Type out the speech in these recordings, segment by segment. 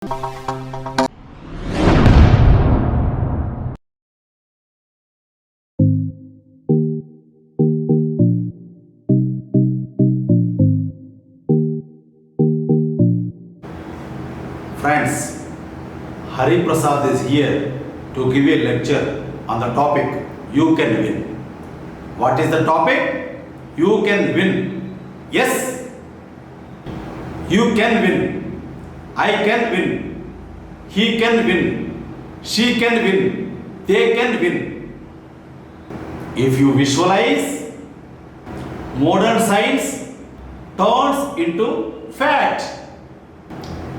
Friends, Hari Prasad is here to give a lecture on the topic You Can Win. What is the topic? You can win. Yes, you can win. I can win. He can win. She can win. They can win. If you visualize, modern science turns into fact.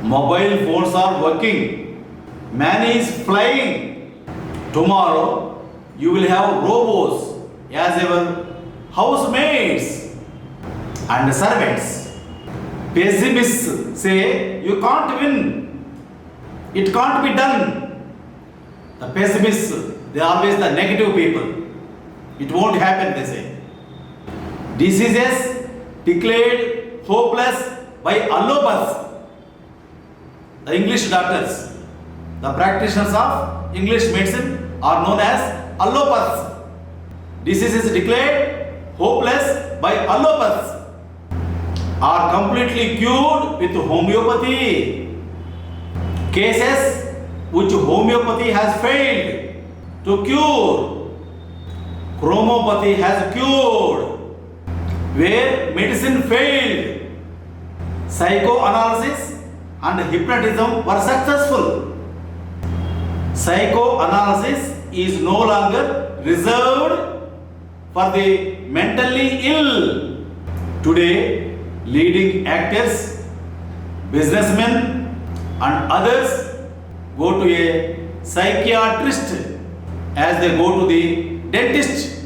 Mobile phones are working. Man is flying. Tomorrow you will have robots as our housemaids and servants. Pessimists say you can't win. It can't be done. The pessimists, they are always the negative people. It won't happen, they say. Diseases declared hopeless by allopaths. The English doctors, the practitioners of English medicine are known as allopaths. Diseases declared hopeless by allopaths are completely cured with homeopathy. Cases which homeopathy has failed to cure, chromopathy has cured. Where medicine failed, psychoanalysis and hypnotism were successful. Psychoanalysis is no longer reserved for the mentally ill. Today, leading actors, businessmen and others go to a psychiatrist as they go to the dentist.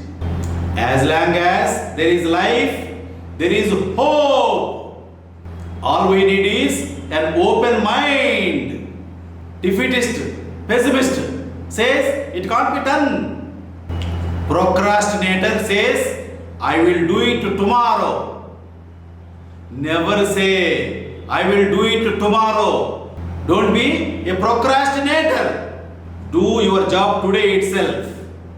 As long as there is life, there is hope. All we need is an open mind. Defeatist, pessimist says it can't be done. Procrastinator says I will do it tomorrow. Never say I will do it tomorrow. Don't be a procrastinator. Do your job today itself,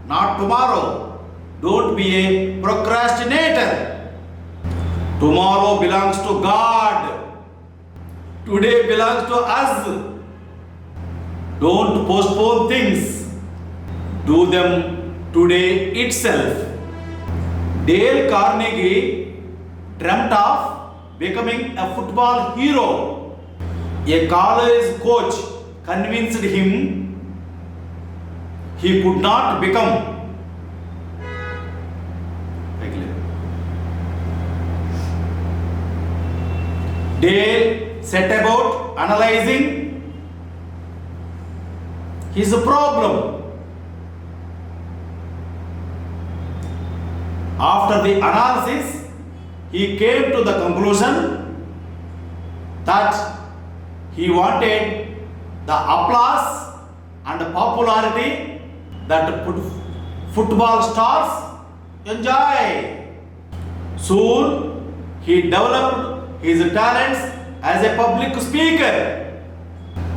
not tomorrow. Don't be a procrastinator. Tomorrow belongs to God. Today belongs to us. Don't postpone things. Do them today itself. Dale Carnegie dreamt of becoming a football hero. A college coach convinced him he could not become. Dale set about analyzing his problem. After the analysis, he came to the conclusion that he wanted the applause and popularity that football stars enjoy. Soon, he developed his talents as a public speaker.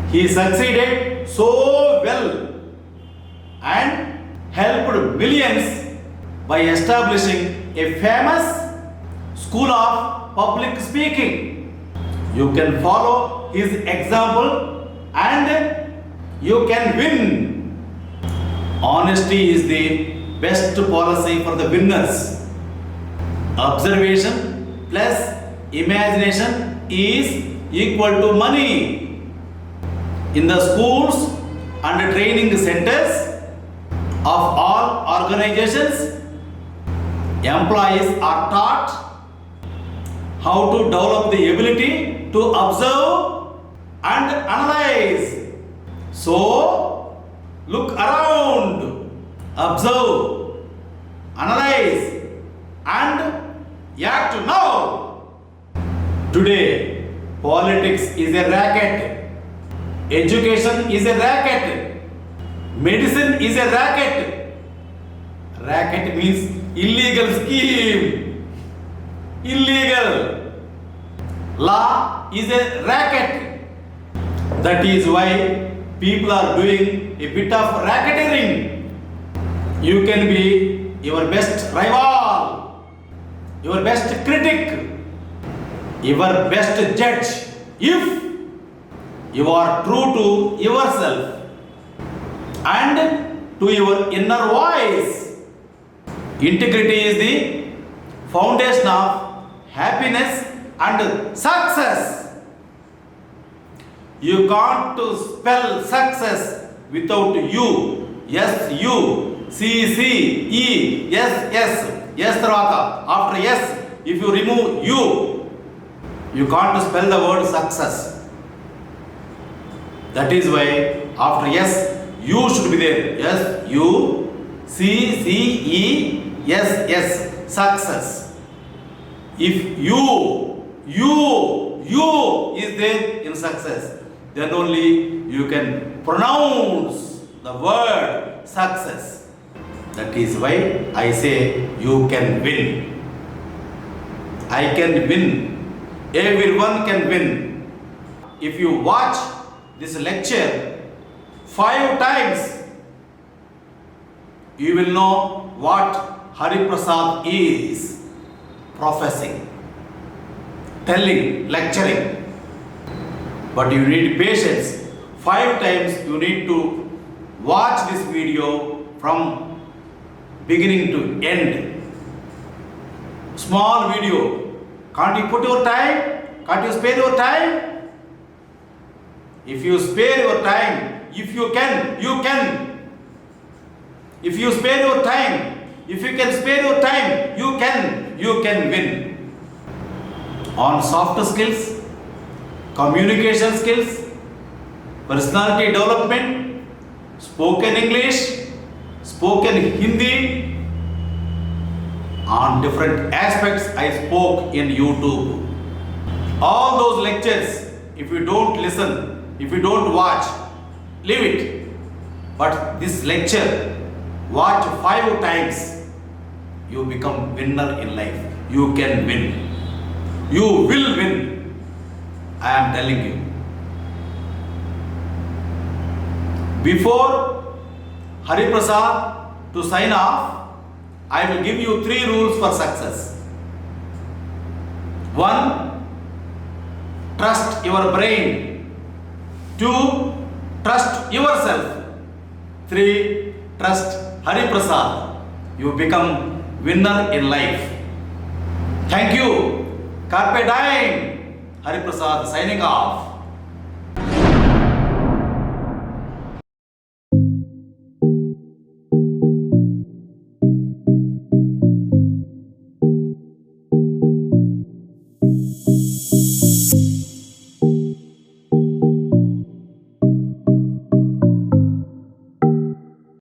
He succeeded so well and helped millions by establishing a famous school of public speaking. You can follow his example and you can win. Honesty is the best policy for the winners. Observation plus imagination is equal to money. In the schools and training centers of all organizations, employees are taught how to develop the ability to observe and analyze. So, look around, observe, analyze and act now. Today, politics is a racket, education is a racket, medicine is a racket. Racket means illegal scheme, illegal. Law is a racket. That is why people are doing a bit of racketeering. You can be your best rival, your best critic, your best judge if you are true to yourself and to your inner voice. Integrity is the foundation of happiness and success. You can't spell success without you. Yes, you. C, C, E, yes, yes. Yes, Tarvata. After yes, if you remove you can't spell the word success. That is why after yes, you should be there. Yes, you. C, C, E, yes, yes. Success. If you is there in success, then only you can pronounce the word success. That is why I say you can win. I can win. Everyone can win. If you watch this lecture 5 times, you will know what Hari Prasad is professing, telling, lecturing. But you need patience. 5 times you need to watch this video from beginning to end. Small video. Can't you put your time? Can't you spare your time? If you spare your time, if you can, you can. If you spare your time, if you can spare your time, you can win. On soft skills, communication skills, personality development, spoken English, spoken Hindi, on different aspects I spoke in YouTube. All those lectures, if you don't listen, if you don't watch, leave it. But this lecture, watch 5 times, you become winner in life. You can win. You will win. I am telling you. Before Hari Prasad to sign off, I will give you 3 rules for success. 1. Trust your brain. 2. Trust yourself. 3. Trust Hari Prasad. You become winner in life. Thank you. Carpe diem. Hari Prasad signing off.